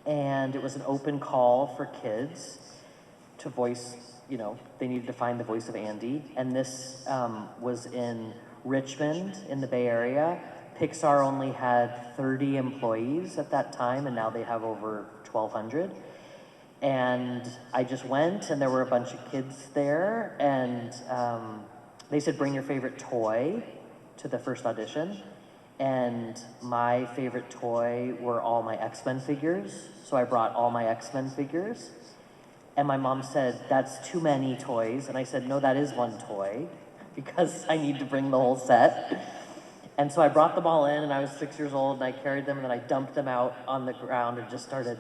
and it was an open call for kids to voice, they needed to find the voice of Andy. And this was in Richmond in the Bay Area. Pixar only had 30 employees at that time, and now they have over 1,200. And I just went, and there were a bunch of kids there, and they said, bring your favorite toy to the first audition. And my favorite toy were all my X-Men figures. So I brought all my X-Men figures. And my mom said, that's too many toys. And I said, no, that is one toy, because I need to bring the whole set. And so I brought them all in, and I was 6 years old, and I carried them, and then I dumped them out on the ground and just started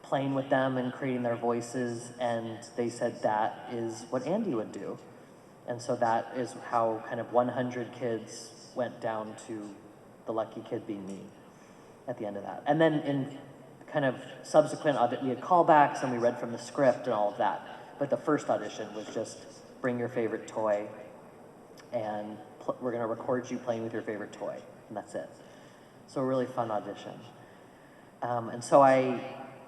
playing with them and creating their voices. And they said that is what Andy would do. And so that is how kind of 100 kids went down to the lucky kid being me at the end of that. And then in kind of subsequent audit, we had callbacks and we read from the script and all of that. But the first audition was just bring your favorite toy, and we're gonna record you playing with your favorite toy, and that's it. So a really fun audition. And so I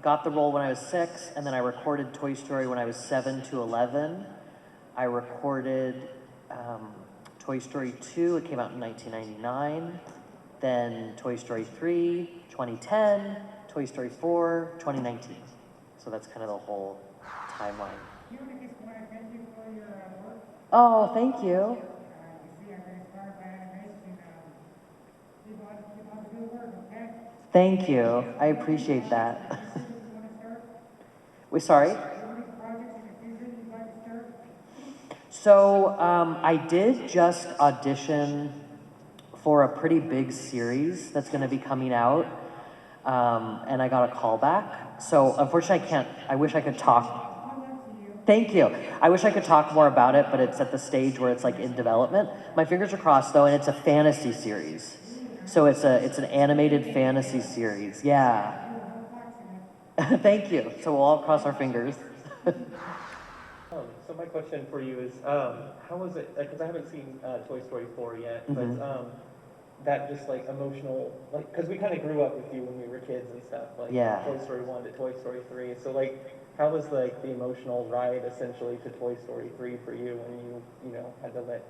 got the role when I was 6, and then I recorded Toy Story when I was 7 to 11. I recorded Toy Story 2, it came out in 1999. Then Toy Story 3, 2010, Toy Story 4, 2019. So that's kind of the whole timeline. Oh, thank you. Thank you. I appreciate that. We're sorry? So I did just audition for a pretty big series that's going to be coming out, and I got a call back. So unfortunately I wish I could talk. Thank you. I wish I could talk more about it, but it's at the stage where it's like in development. My fingers are crossed though, and it's a fantasy series. So it's an animated fantasy series. Yeah. Thank you. So we'll all cross our fingers. So my question for you is, how was it, because I haven't seen Toy Story 4 yet, but that just like emotional, like, because we kind of grew up with you when we were kids and stuff, like Toy Story 1 to Toy Story 3. So like, how was like the emotional ride essentially to Toy Story 3 for you when you had to let,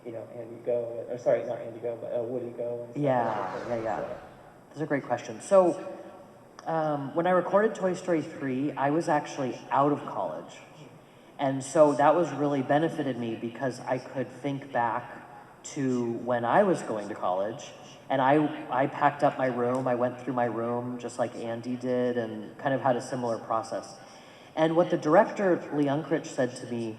Andy go, or sorry, not Andy go, but Woody go? And Yeah. That's a great question. So when I recorded Toy Story 3, I was actually out of college. And so that was really benefited me because I could think back to when I was going to college, and I packed up my room, I went through my room just like Andy did, and kind of had a similar process. And what the director, Lee Unkrich, said to me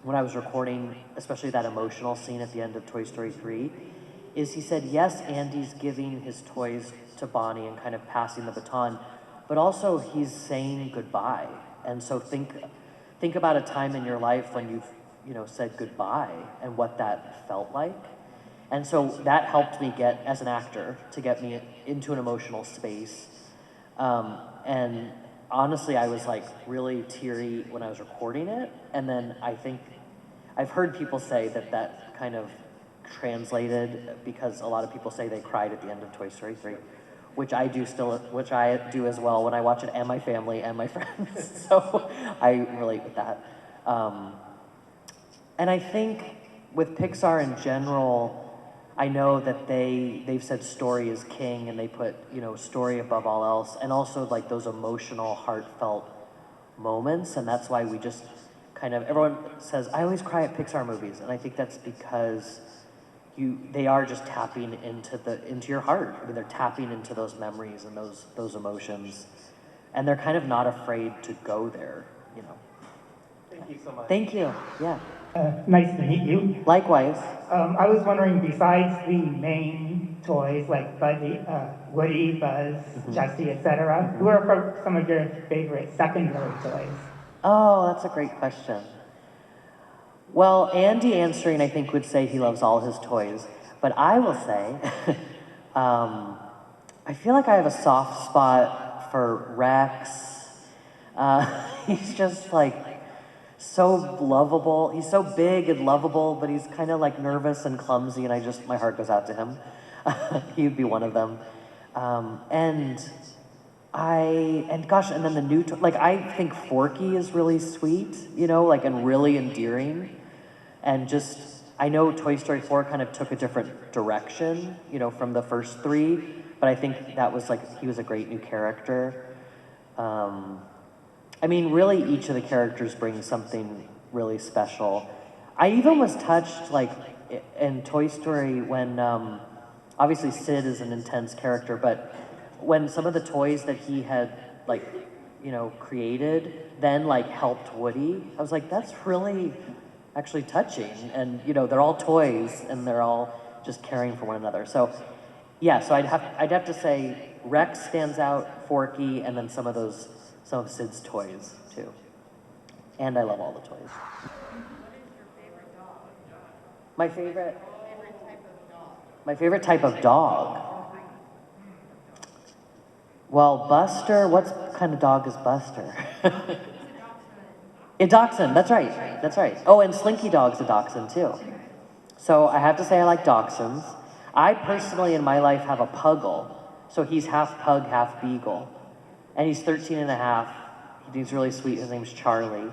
when I was recording, especially that emotional scene at the end of Toy Story 3, is he said, yes, Andy's giving his toys to Bonnie and kind of passing the baton, but also he's saying goodbye. And so think about a time in your life when you've said goodbye and what that felt like. And so that helped me as an actor, to get me into an emotional space. And honestly, I was like really teary when I was recording it. And then I think, I've heard people say that kind of translated, because a lot of people say they cried at the end of Toy Story 3, which I do as well when I watch it, and my family and my friends. So I relate with that. And I think with Pixar in general, I know that they've said story is king, and they put, story above all else, and also like those emotional, heartfelt moments. And that's why we just everyone says, I always cry at Pixar movies. And I think that's because they are just tapping into your heart. I mean, they're tapping into those memories and those emotions. And they're kind of not afraid to go there, Thank you so much. Thank you, yeah. Nice to meet you. Likewise. I was wondering, besides the main toys like Woody, Buzz, Jessie, etc., who are some of your favorite secondary toys? Oh, that's a great question. Well, Andy answering, I think, would say he loves all his toys. But I will say, I feel like I have a soft spot for Rex. He's just like so lovable. He's so big and lovable, but he's kind of like nervous and clumsy, and my heart goes out to him. He would be one of them. And and gosh, and then the new, like, I think Forky is really sweet, you know, like, and really endearing. And just, I know Toy Story 4 kind of took a different direction, you know, from the first three, but I think that was like, he was a great new character. I mean, really, each of the characters brings something really special. I even was touched, like, in Toy Story when, obviously Sid is an intense character, but when some of the toys that he had, like, you know, created, then, like, helped Woody, I was like, that's really actually touching. And, you know, they're all toys, and they're all just caring for one another. So, yeah, so I'd have to say Rex stands out, Forky, and then some of Sid's toys, too. And I love all the toys. My favorite type of dog. Well, Buster, what kind of dog is Buster? A dachshund, that's right, that's right. Oh, and Slinky Dog's a dachshund too. So I have to say I like dachshunds. I personally in my life have a puggle. So he's half pug, half beagle. And he's 13 and a half. He's really sweet, his name's Charlie.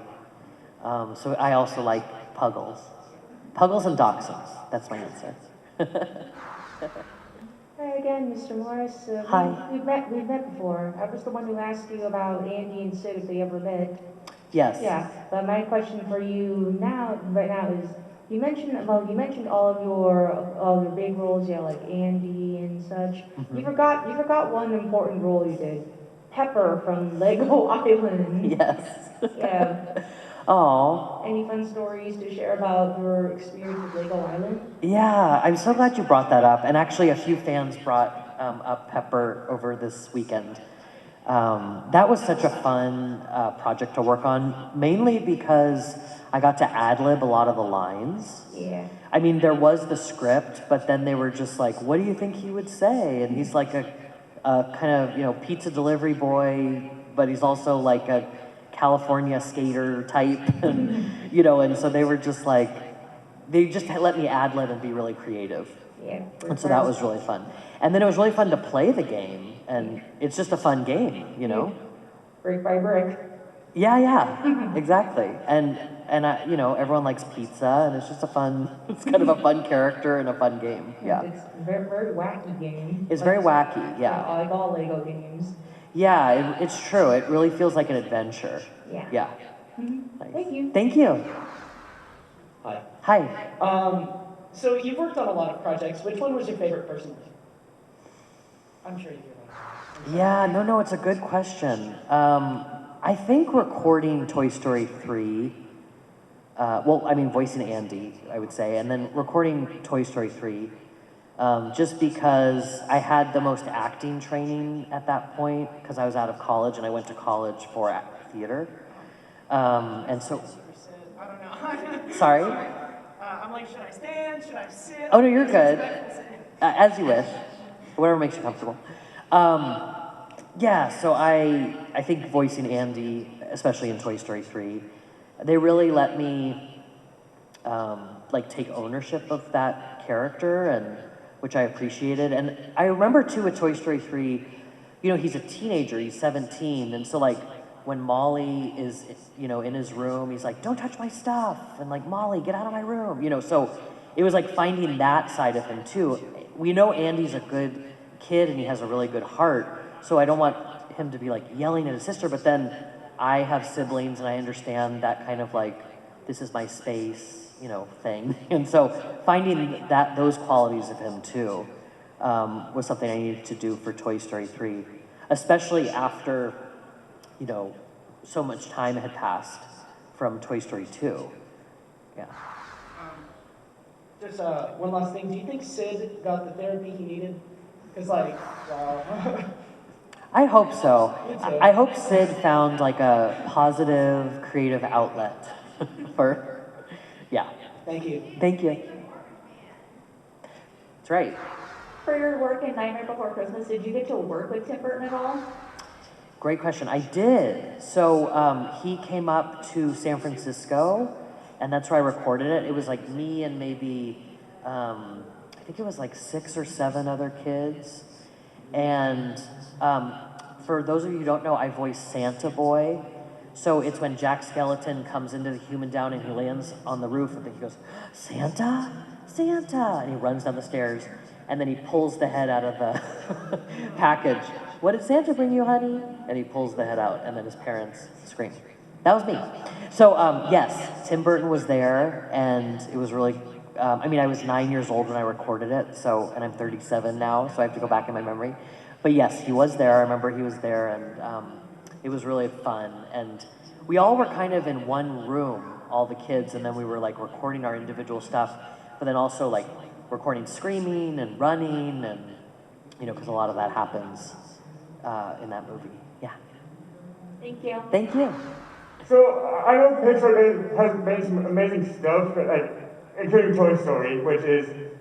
So I also like puggles. Puggles and dachshunds, that's my answer. Hi again, Mr. Morris. Hi. We've met before. I was the one who asked you about Andy and Sid if they ever met. Yes. Yeah, but my question for you right now is, you mentioned all of your big roles, yeah, like Andy and such. Mm-hmm. You forgot one important role you did. Pepper from Lego Island. Yes. Yeah. Oh. Any fun stories to share about your experience with Lego Island? Yeah, I'm so glad you brought that up. And actually, a few fans brought up Pepper over this weekend. That was such a fun project to work on, mainly because I got to ad-lib a lot of the lines. Yeah. I mean, there was the script, but then they were just like, what do you think he would say? And he's like a kind of, you know, pizza delivery boy, but he's also like a California skater type. And, you know, and so they were just like, they just let me ad-lib and be really creative. Yeah. And so that was really fun. And then it was really fun to play the game, and it's just a fun game, you know? Brick by brick. Yeah, exactly. And I, you know, everyone likes pizza, and it's just it's kind of a fun character and a fun game, yeah. It's a very, very wacky game. It's very wacky, yeah. Like all Lego games. Yeah, it's true. It really feels like an adventure. Yeah. Yeah. Mm-hmm. Nice. Thank you. Thank you. Hi. Hi. So you've worked on a lot of projects. Which one was your favorite personally? I'm sure you do. Yeah, no, it's a good question. I think recording Toy Story 3, voicing Andy, I would say, and then recording Toy Story 3, just because I had the most acting training at that point, because I was out of college and I went to college for theater. And so... I don't know. Sorry? I'm like, should I stand? Should I sit? Oh, no, you're good. As you wish. Whatever makes you comfortable. Yeah, so I think voicing Andy, especially in Toy Story 3, they really let me take ownership of that character, and which I appreciated. And I remember too with Toy Story 3, you know, he's a teenager, he's 17, and so like when Molly is, you know, in his room, he's like, don't touch my stuff, and like, Molly, get out of my room, you know, so it was like finding that side of him too. We know Andy's a good kid and he has a really good heart, so I don't want him to be like yelling at his sister, but then I have siblings and I understand that kind of like, this is my space, you know, thing. And so finding those qualities of him too was something I needed to do for Toy Story 3, especially after, you know, so much time had passed from Toy Story 2. Yeah. Just one last thing. Do you think Sid got the therapy he needed? Because, like, wow. I hope so. Me too. I hope Sid found like a positive, creative outlet for, yeah. Thank you. Thank you. That's right. For your work in Nightmare Before Christmas, did you get to work with Tim Burton at all? Great question. I did. So he came up to San Francisco, and that's where I recorded it. It was like me and maybe, I think it was like 6 or 7 other kids. And For those of you who don't know, I voice Santa Boy. So it's when Jack Skeleton comes into the human down and he lands on the roof and then he goes, Santa? Santa! And he runs down the stairs and then he pulls the head out of the package. What did Santa bring you, honey? And he pulls the head out and then his parents scream. That was me. So yes, Tim Burton was there and it was really, I mean, I was 9 years old when I recorded it, so, and I'm 37 now, so I have to go back in my memory. But yes, he was there. I remember he was there, and it was really fun. And we all were kind of in one room, all the kids, and then we were like recording our individual stuff, but then also like recording screaming and running, and you know, because a lot of that happens in that movie. Yeah. Thank you. Thank you. So I know Pixar has made some amazing stuff, like including Toy Story, which is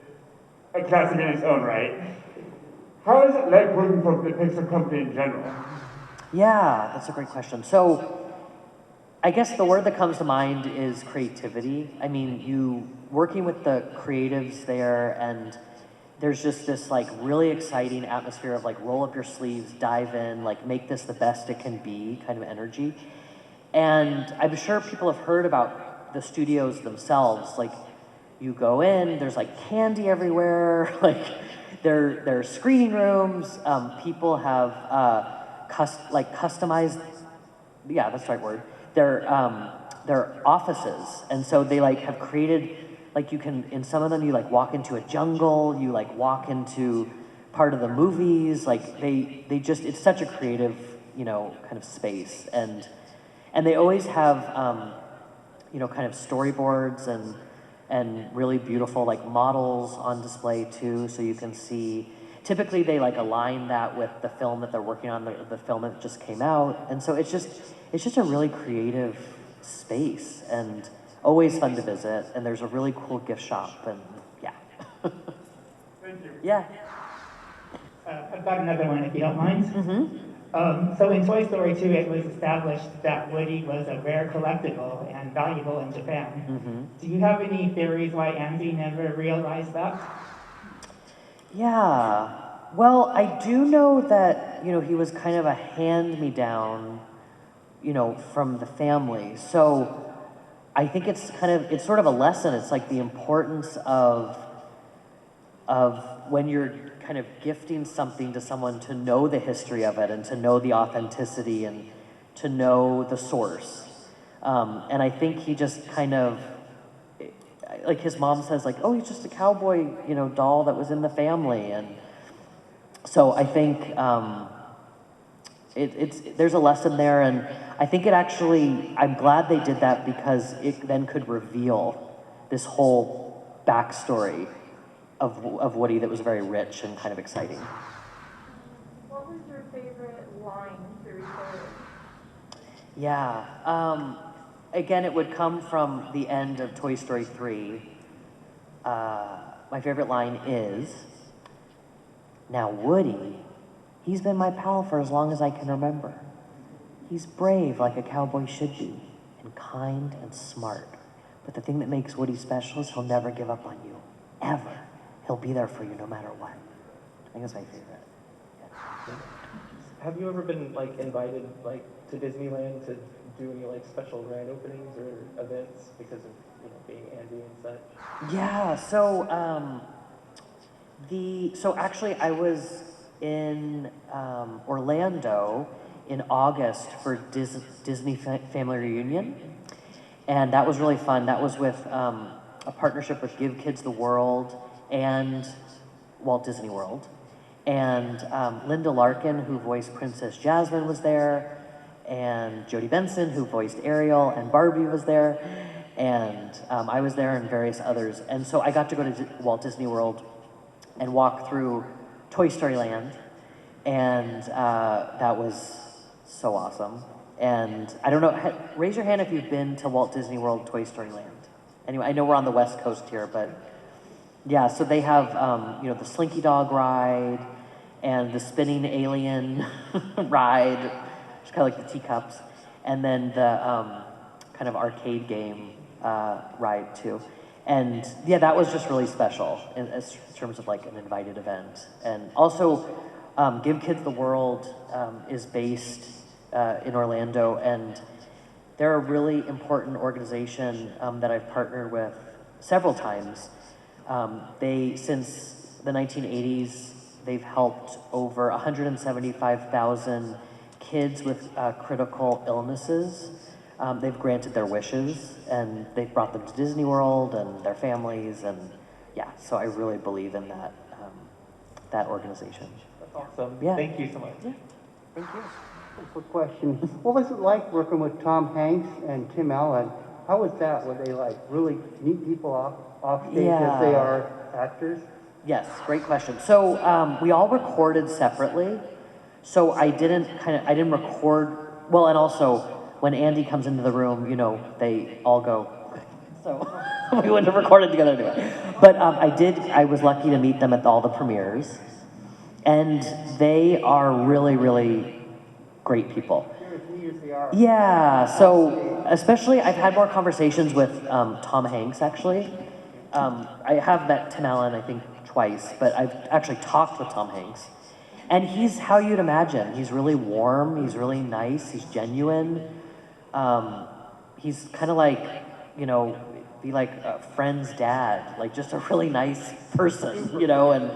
a classic in its own right. How is it like working for the Pixar company in general? Yeah, that's a great question. So I guess the word that comes to mind is creativity. I mean, you working with the creatives there, and there's just this like really exciting atmosphere of like roll up your sleeves, dive in, like make this the best it can be kind of energy. And I'm sure people have heard about the studios themselves. Like you go in, there's like candy everywhere, like there are screening rooms. People have customized, yeah, that's the right word. Their offices, and so they like have created, like you can, in some of them you like walk into a jungle, you like walk into part of the movies, like they just, it's such a creative, you know, kind of space, and they always have, you know, kind of storyboards and really beautiful like models on display too, so you can see. Typically they like align that with the film that they're working on, the film that just came out, and so it's just a really creative space and always fun to visit. And there's a really cool gift shop, and yeah. Thank you. Yeah. I've got another one if you don't mind. Mm-hmm. So in Toy Story 2, it was established that Woody was a rare collectible and valuable in Japan. Mm-hmm. Do you have any theories why Andy never realized that? Yeah. Well, I do know that, you know, he was kind of a hand-me-down, you know, from the family. So I think it's sort of a lesson. It's like the importance of when you're kind of gifting something to someone, to know the history of it and to know the authenticity and to know the source. And I think he just kind of, like his mom says, like, oh, he's just a cowboy, you know, doll that was in the family. And so I think there's a lesson there, and I think it actually, I'm glad they did that because it then could reveal this whole backstory of Woody that was very rich and kind of exciting. What was your favorite line to record? Yeah, again, it would come from the end of Toy Story 3. My favorite line is, now Woody, he's been my pal for as long as I can remember. He's brave like a cowboy should be, and kind and smart. But the thing that makes Woody special is he'll never give up on you, ever. He'll be there for you no matter what. I think that's my favorite. Yeah. Have you ever been like invited like to Disneyland to do any like special grand openings or events because of, you know, being Andy and such? Yeah, so so actually I was in Orlando in August for Disney Family Reunion, and that was really fun. That was with a partnership with Give Kids the World and Walt Disney World. And Linda Larkin, who voiced Princess Jasmine, was there, and Jodie Benson, who voiced Ariel, and Barbie was there, and I was there, and various others. And so I got to go to Walt Disney World and walk through Toy Story Land, and that was so awesome. And I don't know, raise your hand if you've been to Walt Disney World Toy Story Land. Anyway, I know we're on the West Coast here, but yeah, so they have, you know, the Slinky Dog ride and the spinning alien ride, which is kind of like the teacups, and then the kind of arcade game ride too. And yeah, that was just really special in terms of like an invited event. And also Give Kids the World is based in Orlando, and they're a really important organization that I've partnered with several times. Since the 1980s, they've helped over 175,000 kids with critical illnesses. They've granted their wishes, and they've brought them to Disney World and their families, and yeah, so I really believe in that organization. That's awesome. Yeah. Thank you so much. Yeah, thank you. Quick question. What was it like working with Tom Hanks and Tim Allen? How was that? Were they like really neat people off stage as they are actors? Yes, great question. So we all recorded separately. So I didn't record, well, and also when Andy comes into the room, you know, they all go, so we wouldn't have recorded together anyway. But I was lucky to meet them at all the premieres. And they are really, really great people. They're as neat as they are. Yeah, so especially I've had more conversations with Tom Hanks, actually. I have met Tim Allen, I think, twice, but I've actually talked with Tom Hanks. And he's how you'd imagine. He's really warm, he's really nice, he's genuine. He's kind of like, you know, be like a friend's dad, like just a really nice person, you know, and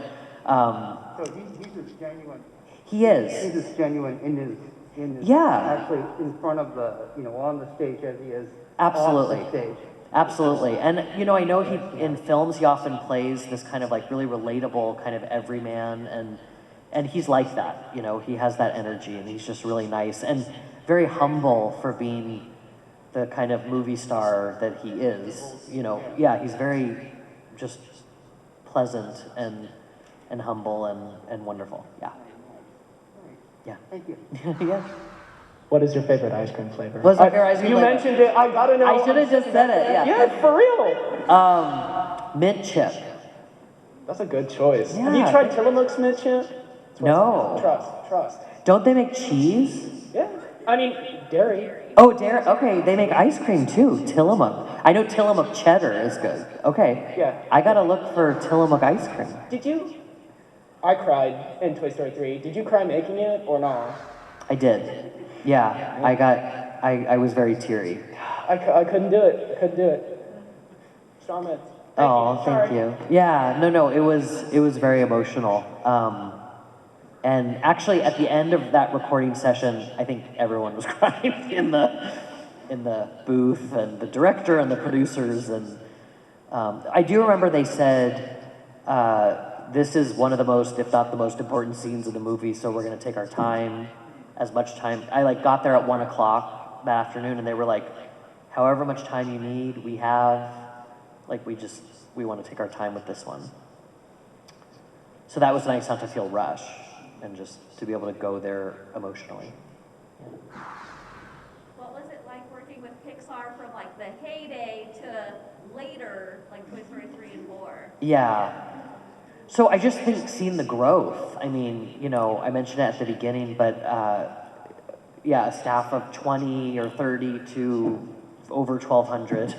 So he's as genuine. he is. He's as genuine in his Yeah. actually in front of the, you know, on the stage as he is Absolutely. off the stage. Absolutely. And, you know, I know in films, he often plays this kind of like really relatable kind of everyman, and he's like that, you know, he has that energy, and he's just really nice and very humble for being the kind of movie star that he is, you know. Yeah, he's very just pleasant and humble and wonderful. Yeah. Yeah. Thank you. Yeah. What is your favorite ice cream flavor? What's my favorite ice cream You flavor? mentioned it. I gotta know. I should have just said it, yeah. Yeah, for real. Mint chip. That's a good choice. Yeah. Have you tried Tillamook's mint chip? No. Trust. Don't they make cheese? Yeah. I mean, dairy. Oh, dairy. Okay, they make ice cream too. Tillamook. I know Tillamook cheddar is good. Okay. Yeah. I gotta look for Tillamook ice cream. Did you? I cried in Toy Story 3. Did you cry making it or not? I did. Yeah. I was very teary. I couldn't do it. Strong man. Thank you. Yeah. No. It was very emotional. And actually, at the end of that recording session, I think everyone was crying in the booth, and the director and the producers. And I do remember they said, "This is one of the most, if not the most important scenes of the movie, so we're going to take our time, as much time." I got there at 1:00 that afternoon, and they were like, "However much time you need, we have. We want to take our time with this one." So that was nice not to feel rushed, and just to be able to go there emotionally. Yeah. What was it like working with Pixar from like the heyday to later, like Toy Story 3 and 4? Yeah. So I just think seeing the growth. I mean, you know, I mentioned it at the beginning, but yeah, a staff of 20 or 30 to over 1,200.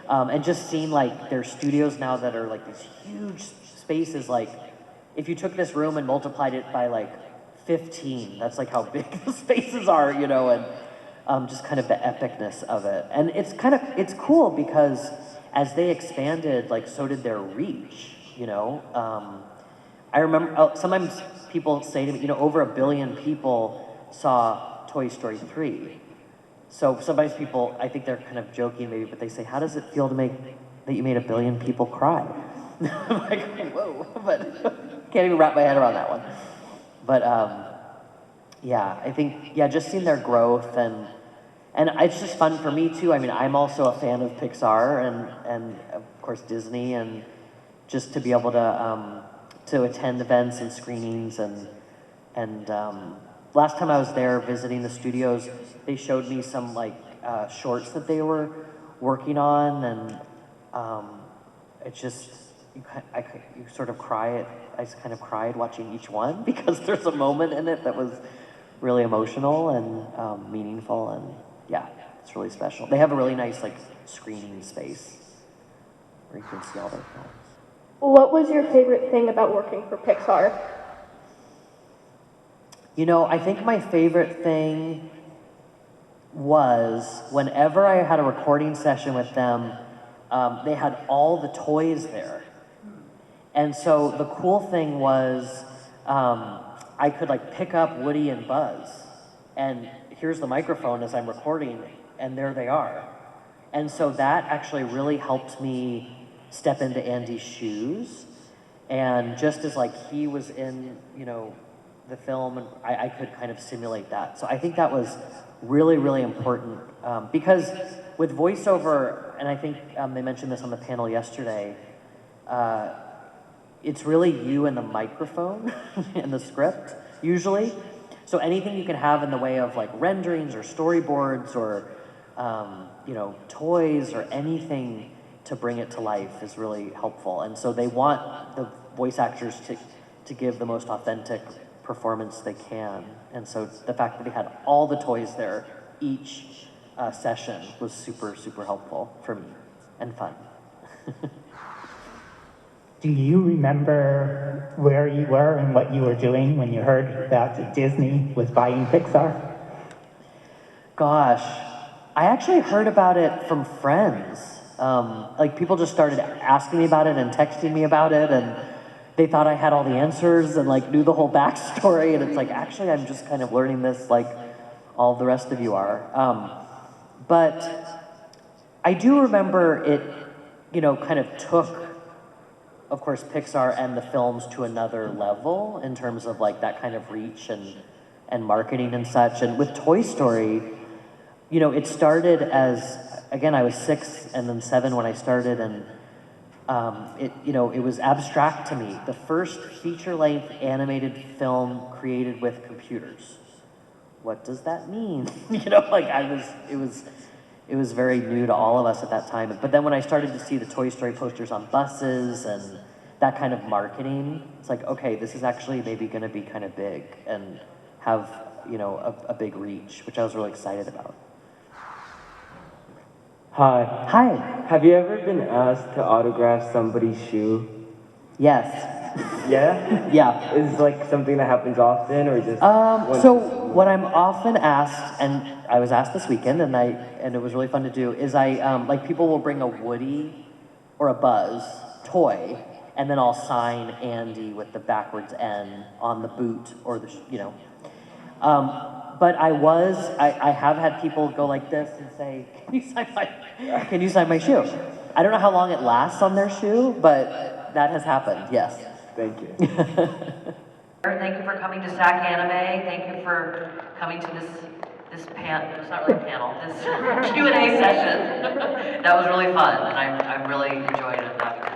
And just seeing like their studios now that are like these huge spaces, like if you took this room and multiplied it by like 15, that's like how big the spaces are, you know, and just kind of the epicness of it. And it's cool because as they expanded, like so did their reach, you know. I remember sometimes people say to me, you know, over 1 billion people saw Toy Story 3. So sometimes people, I think they're kind of joking maybe, but they say, how does it feel that you made 1 billion people cry? I'm like, whoa, but can't even wrap my head around that one. But yeah, I think, yeah, just seeing their growth and it's just fun for me too. I mean, I'm also a fan of Pixar and of course Disney, and just to be able to attend events and screenings and last time I was there visiting the studios, they showed me some like shorts that they were working on, and it's just you sort of cry. I just kind of cried watching each one because there's a moment in it that was really emotional and meaningful, and yeah, it's really special. They have a really nice like screening space where you can see all their films. What was your favorite thing about working for Pixar? You know, I think my favorite thing was whenever I had a recording session with them, they had all the toys there. And so the cool thing was I could like pick up Woody and Buzz, and here's the microphone as I'm recording, and there they are. And so that actually really helped me step into Andy's shoes. And just as like he was in, you know, the film, and I could kind of simulate that. So I think that was really, really important because with voiceover, and I think they mentioned this on the panel yesterday, it's really you and the microphone and the script, usually. So anything you can have in the way of like renderings or storyboards or, you know, toys or anything to bring it to life is really helpful. And so they want the voice actors to give the most authentic performance they can. And so the fact that they had all the toys there each session was super, super helpful for me and fun. Do you remember where you were and what you were doing when you heard that Disney was buying Pixar? Gosh, I actually heard about it from friends. Like people just started asking me about it and texting me about it, and they thought I had all the answers and like knew the whole backstory. And it's like, actually, I'm just kind of learning this like all the rest of you are. But I do remember it, you know, kind of took, of course, Pixar and the films to another level in terms of like that kind of reach and marketing and such. And with Toy Story, you know, it started as, again, I was 6 and then 7 when I started, and it, you know, it was abstract to me. The first feature-length animated film created with computers. What does that mean? You know, like it was very new to all of us at that time. But then when I started to see the Toy Story posters on buses and that kind of marketing, it's like, okay, this is actually maybe going to be kind of big and have, you know, a big reach, which I was really excited about. Hi. Hi. Have you ever been asked to autograph somebody's shoe? Yes. Yeah? Yeah. Is like something that happens often or just so what I'm often asked, and I was asked this weekend, and it was really fun to do, is like people will bring a Woody or a Buzz toy, and then I'll sign Andy with the backwards N on the boot or the, you know. But I have had people go like this and say, can you sign my shoe? I don't know how long it lasts on their shoe, but that has happened, yes. Thank you. Thank you for coming to SAC Anime. Thank you for coming to this it's not really a panel, this Q&A session. That was really fun, and I'm really enjoying it.